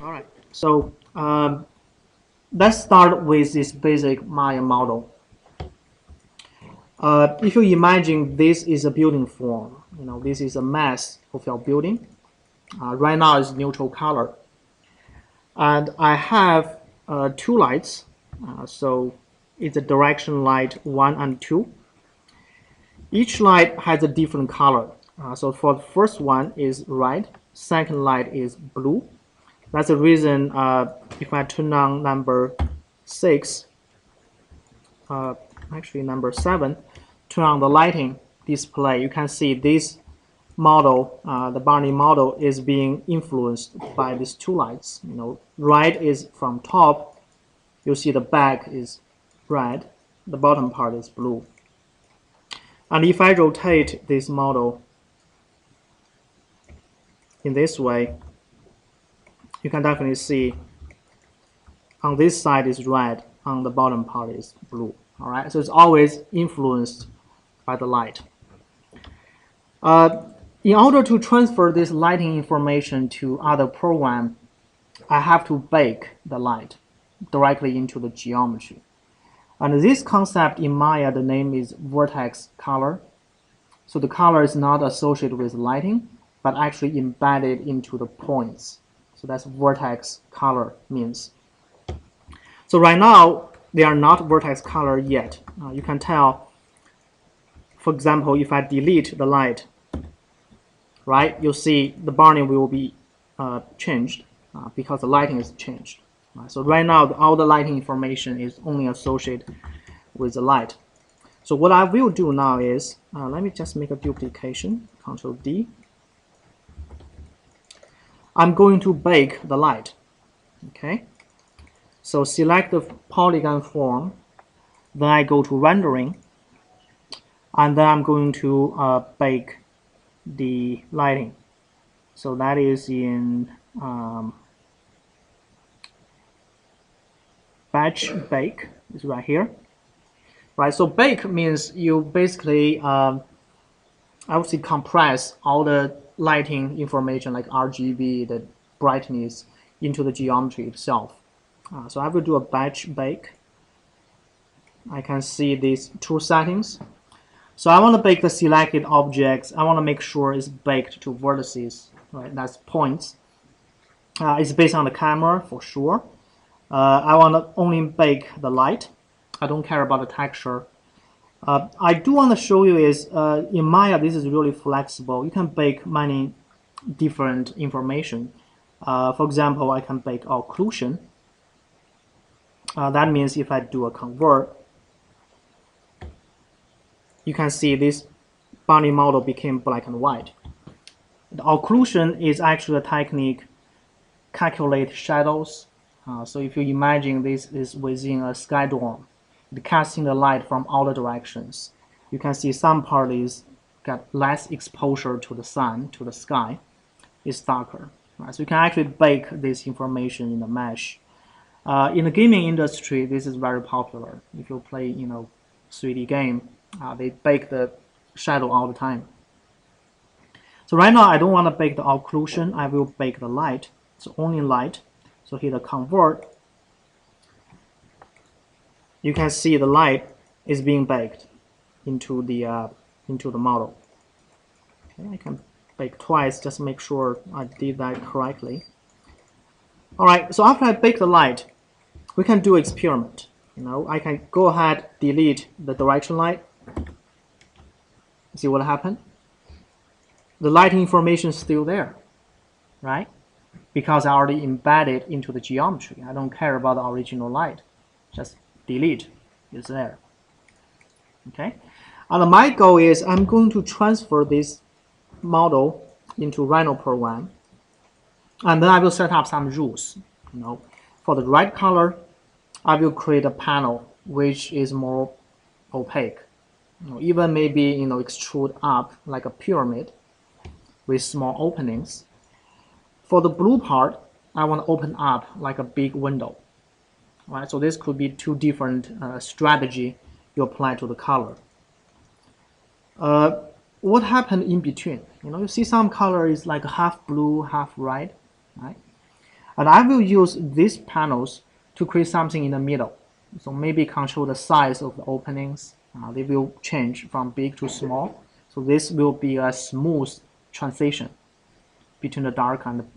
All right, so let's start with this basic Maya model. If you imagine this is a building form, this is a mass of your building. Right now it's neutral color. And I have two lights, so it's a direction light 1 and 2. Each light has a different color. So for the first one is red, second light is blue. That's the reason if I turn on number 6, actually number 7, turn on the lighting display, you can see this model, the Barney model, is being influenced by these two lights. Red is from top. You see the back is red, the bottom part is blue. And if I rotate this model in this way, you can definitely see on this side is red, on the bottom part is blue. All right, so it's always influenced by the light. In order to transfer this lighting information to other program, I have to bake the light directly into the geometry. And this concept in Maya, the name is vertex color. So the color is not associated with lighting, but actually embedded into the points. So that's vertex color means. So right now, they are not vertex color yet. You can tell, for example, if I delete the light, right, you'll see the Barney will be changed because the lighting is changed. So right now, all the lighting information is only associated with the light. So what I will do now is, let me just make a duplication, Control D. I'm going to bake the light, okay? So select the polygon form, then I go to rendering, and then I'm going to bake the lighting. So that is in batch bake, is right here. Right, so bake means you basically, I would say, compress all the lighting information like RGB, the brightness, into the geometry itself. So I will do a batch bake. I can see these two settings. So I want to bake the selected objects. I want to make sure it's baked to vertices, right? That's points. It's based on the camera for sure. I want to only bake the light. I don't care about the texture. I do want to show you is in Maya, this is really flexible. You can bake many different information. For example, I can bake occlusion. That means if I do a convert, you can see this Barney model became black and white. The occlusion is actually a technique calculate shadows. So if you imagine this is within a sky dome, casting the light from all the directions, you can see some parties get less exposure to the sun, to the sky, is darker. Right? So you can actually bake this information in the mesh. In the gaming industry, this is very popular. If you play, 3D game, they bake the shadow all the time. So right now, I don't want to bake the occlusion. I will bake the light. So only light. So hit the convert. You can see the light is being baked into the model. Okay, I can bake twice, just make sure I did that correctly. All right, so after I bake the light, we can do experiment. I can go ahead, delete the direction light. See what happened? The lighting information is still there, right? Because I already embedded into the geometry. I don't care about the original light. Just delete, it's there. Okay, and my goal is I'm going to transfer this model into Rhino program, and then I will set up some rules. For the red color, I will create a panel which is more opaque. Even maybe extrude up like a pyramid with small openings. For the blue part, I want to open up like a big window. Right, so this could be two different strategy you apply to the color. What happened in between? You see some color is like half blue, half red, right? And I will use these panels to create something in the middle. So maybe control the size of the openings. They will change from big to small. So this will be a smooth transition between the dark and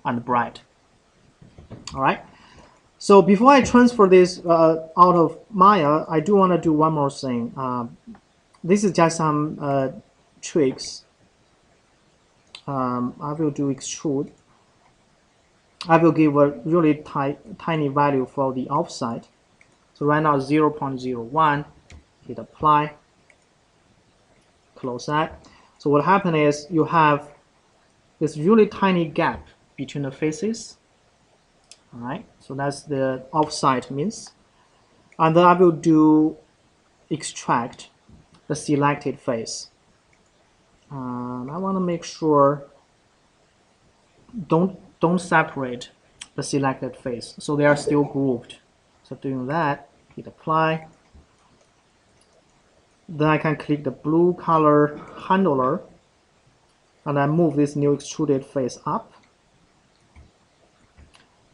and the bright. All right. So before I transfer this out of Maya, I do want to do one more thing. This is just some tricks. I will do extrude. I will give a really tiny value for the offset. So right now 0.01, hit apply, close that. So what happened is you have this really tiny gap between the faces. All right, so that's the offset means. And then I will do extract the selected face. I want to make sure don't separate the selected face, so they are still grouped. So doing that, hit apply. Then I can click the blue color handler, and I move this new extruded face up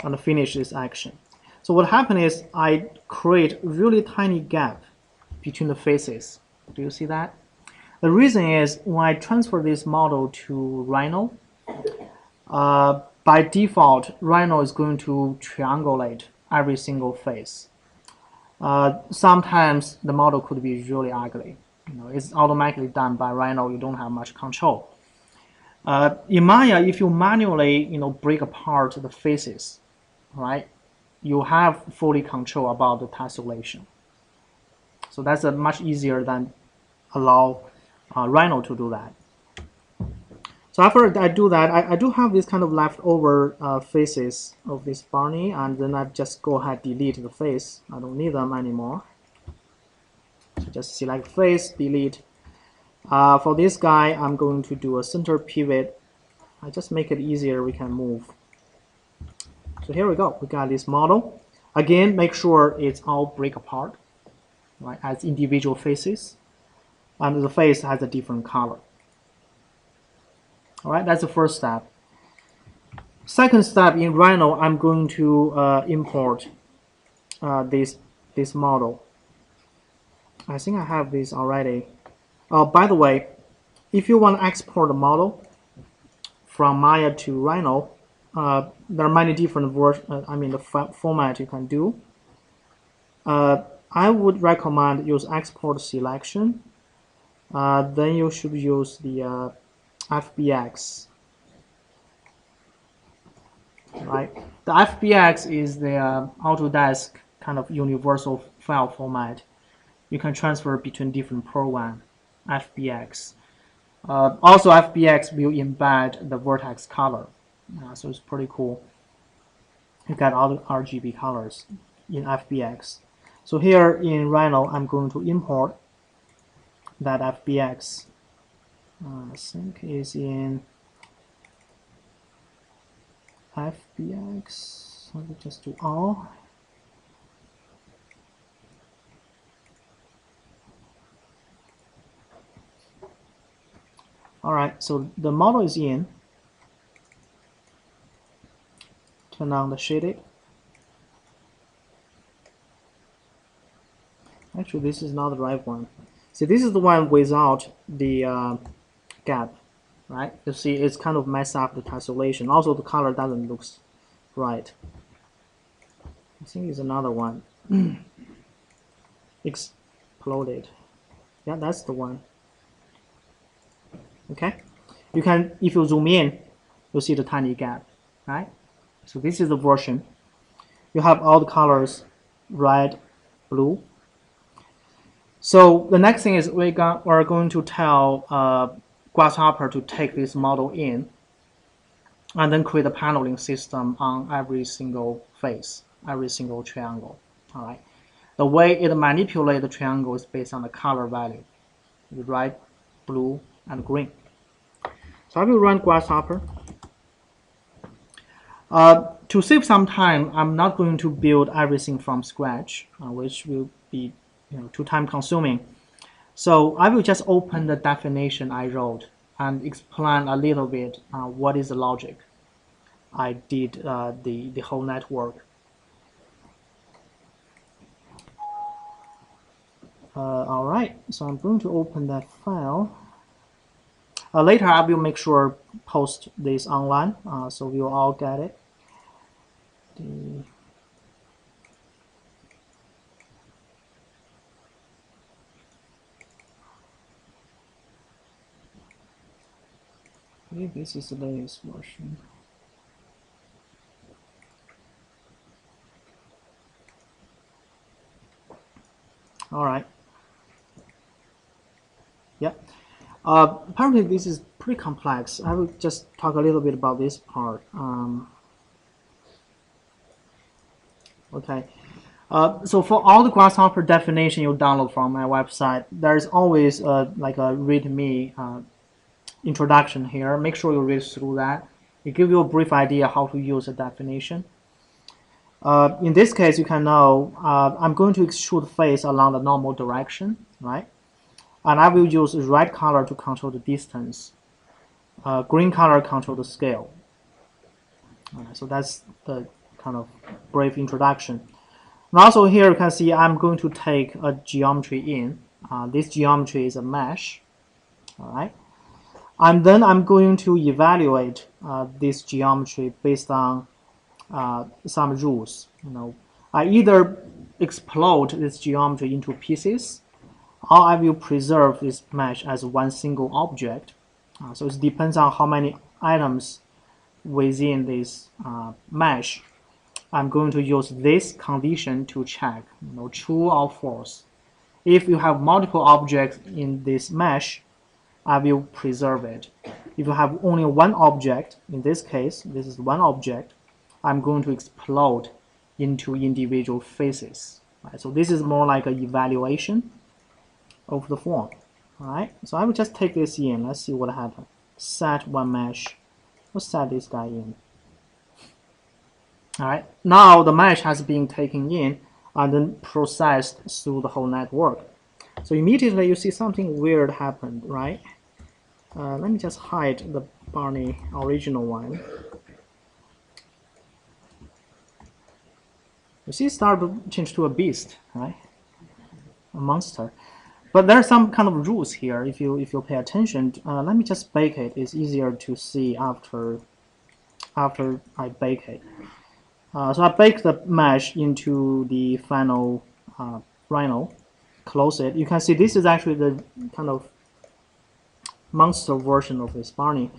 and finish this action. So what happened is I create really tiny gap between the faces. Do you see that? The reason is when I transfer this model to Rhino, by default, Rhino is going to triangulate every single face. Sometimes the model could be really ugly. It's automatically done by Rhino. You don't have much control. In Maya, if you manually, break apart the faces, right, you have fully control about the tessellation. So that's much easier than allow Rhino to do that. So after I do that, I do have this kind of leftover faces of this Barney, and then I just go ahead delete the face. I don't need them anymore. So just select face, delete. For this guy, I'm going to do a center pivot. I just make it easier, we can move. So here we go, we got this model. Again, make sure it's all break apart, right, as individual faces, and the face has a different color. All right, that's the first step. Second step, in Rhino, I'm going to import this model. I think I have this already. By the way, if you want to export the model from Maya to Rhino, there are many different format you can do. I would recommend use export selection. Then you should use the FBX. Right, the FBX is the Autodesk kind of universal file format. You can transfer between different programs. FBX. Also, FBX will embed the vertex color, so it's pretty cool. You got all the RGB colors in FBX. So here in Rhino, I'm going to import that FBX. I think is in FBX. Let me just do all. All right, so the model is in. Turn on the shading. Actually, this is not the right one. See, this is the one without the gap, right? You see, it's kind of messed up the tessellation. Also, the color doesn't look right. I think it's another one. Exploded. Yeah, that's the one. Okay, you can, if you zoom in, you'll see the tiny gap, right? So this is the version. You have all the colors, red, blue. So the next thing is we're going to tell Grasshopper to take this model in and then create a paneling system on every single face, every single triangle. All right. The way it manipulates the triangle is based on the color value, the red, blue, and green. So I will run Grasshopper. To save some time, I'm not going to build everything from scratch, which will be too time consuming. So I will just open the definition I wrote and explain a little bit what is the logic. I did the whole network. All right, so I'm going to open that file. Later, I will make sure post this online, so we'll all get it. Okay, this is the latest version. All right. Yeah. Apparently, this is pretty complex. I will just talk a little bit about this part. Okay. So for all the Grasshopper definition you download from my website, there's always like a README introduction here. Make sure you read through that. It gives you a brief idea how to use a definition. In this case, you can know I'm going to extrude face along the normal direction, right? And I will use red color to control the distance. Green color control the scale. So that's the kind of brief introduction. And also here you can see I'm going to take a geometry in. This geometry is a mesh. All right. And then I'm going to evaluate this geometry based on some rules. I either explode this geometry into pieces, or I will preserve this mesh as one single object. So it depends on how many items within this mesh. I'm going to use this condition to check, true or false. If you have multiple objects in this mesh, I will preserve it. If you have only one object, in this case, this is one object, I'm going to explode into individual faces. Right? So this is more like an evaluation of the form. All right, so I will just take this in. Let's see what happens. Set one mesh. Let's set this guy in. All right, now the mesh has been taken in and then processed through the whole network. So immediately you see something weird happened, right? Let me just hide the Barney original one. You see it start to change to a beast, right? A monster. But there are some kind of rules here if you pay attention. Let me just bake it. It's easier to see after I bake it. So I bake the mesh into the final Rhino, close it. You can see this is actually the kind of monster version of this Barney.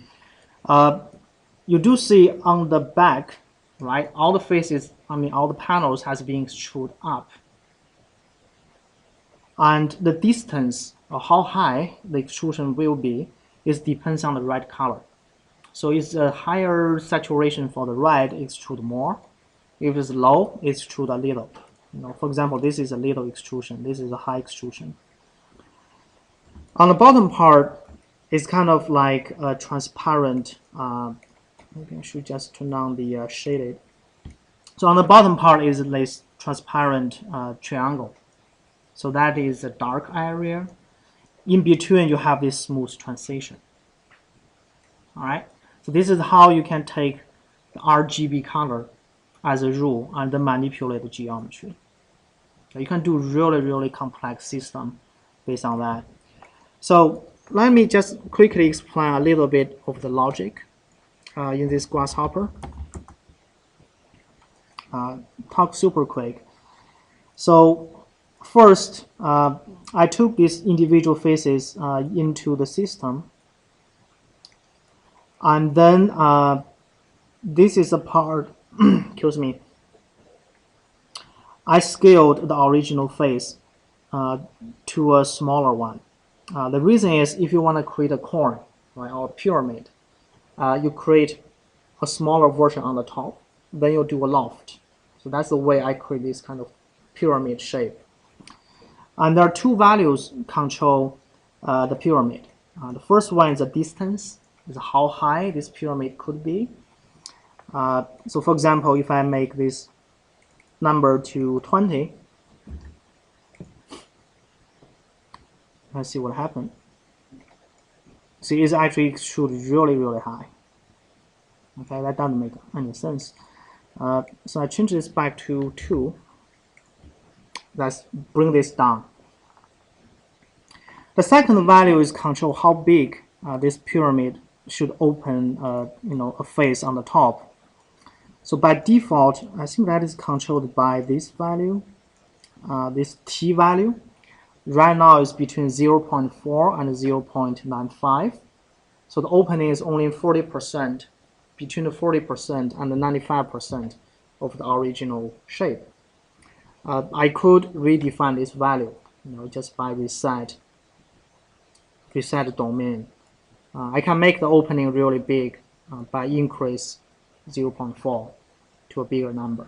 You do see on the back, right? All the faces, all the panels has been extruded up. And the distance, or how high the extrusion will be, depends on the red color. So it's a higher saturation for the red, extrude more. If it's low, extrude a little. For example, this is a little extrusion. This is a high extrusion. On the bottom part, it's kind of like a transparent. Maybe I should just turn on the shaded. So on the bottom part is this transparent triangle. So that is a dark area. In between, you have this smooth transition. All right. So this is how you can take the RGB color as a rule and then manipulate the geometry. So you can do really complex system based on that. So let me just quickly explain a little bit of the logic in this Grasshopper. Talk super quick. So first, I took these individual faces into the system, and then this is a part. Excuse me. I scaled the original face to a smaller one. The reason is if you want to create a cone, right, or a pyramid, you create a smaller version on the top, then you do a loft. So that's the way I create this kind of pyramid shape. And there are two values control the pyramid. The first one is the distance, is how high this pyramid could be. So for example, if I make this number to 20, let's see what happened. See, it's actually extruded really high. Okay, that doesn't make any sense. So I change this back to 2. Let's bring this down. The second value is control how big this pyramid should open, a face on the top. So by default, I think that is controlled by this value, this t value. Right now it's between 0.4 and 0.95. So the opening is only 40%, between the 40% and the 95% of the original shape. I could redefine this value, just by reset domain. I can make the opening really big by increase 0.4 to a bigger number.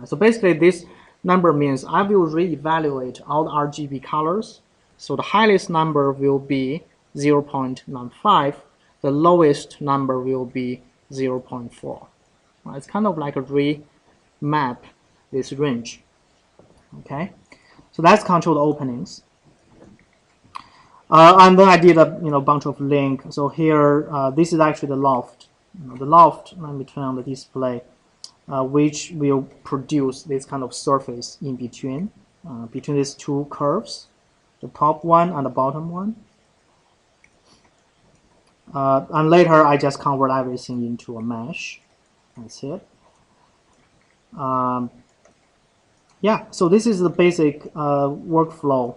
So basically this number means I will reevaluate all the RGB colors. So the highest number will be 0.95, the lowest number will be 0.4. It's kind of like a remap this range. Okay, so that's control the openings. And then I did a bunch of link. So here, this is actually the loft. The loft, let me turn on the display, which will produce this kind of surface in between these two curves, the top one and the bottom one. And later, I just convert everything into a mesh. That's it. Yeah, so this is the basic workflow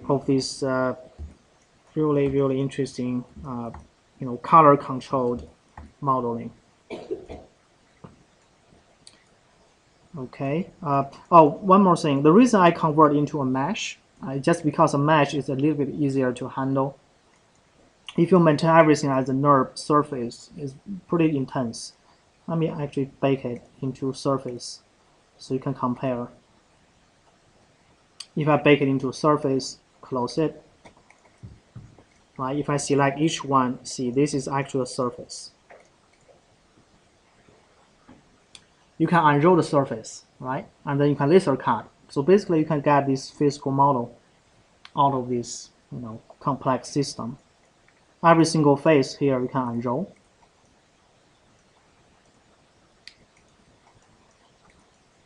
of this really, really interesting, color-controlled modeling. Okay. Oh, one more thing. The reason I convert into a mesh, just because a mesh is a little bit easier to handle. If you maintain everything as a NURB surface, it's pretty intense. Let me actually bake it into surface so you can compare. If I bake it into surface, close it. Right, if I select each one, see this is actually a surface. You can unroll the surface, right? And then you can laser cut. So basically you can get this physical model out of this complex system. Every single face here you can unroll.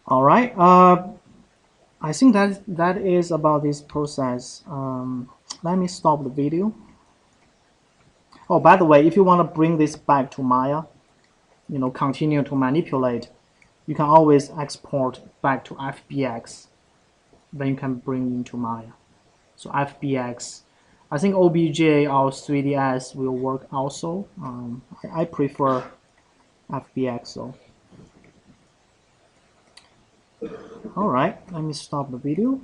All right, I think that is about this process. Let me stop the video. Oh, by the way, if you want to bring this back to Maya, continue to manipulate, you can always export back to FBX. Then you can bring into Maya. So FBX, I think OBJ or 3ds will work also. I prefer FBX though. All right, let me stop the video.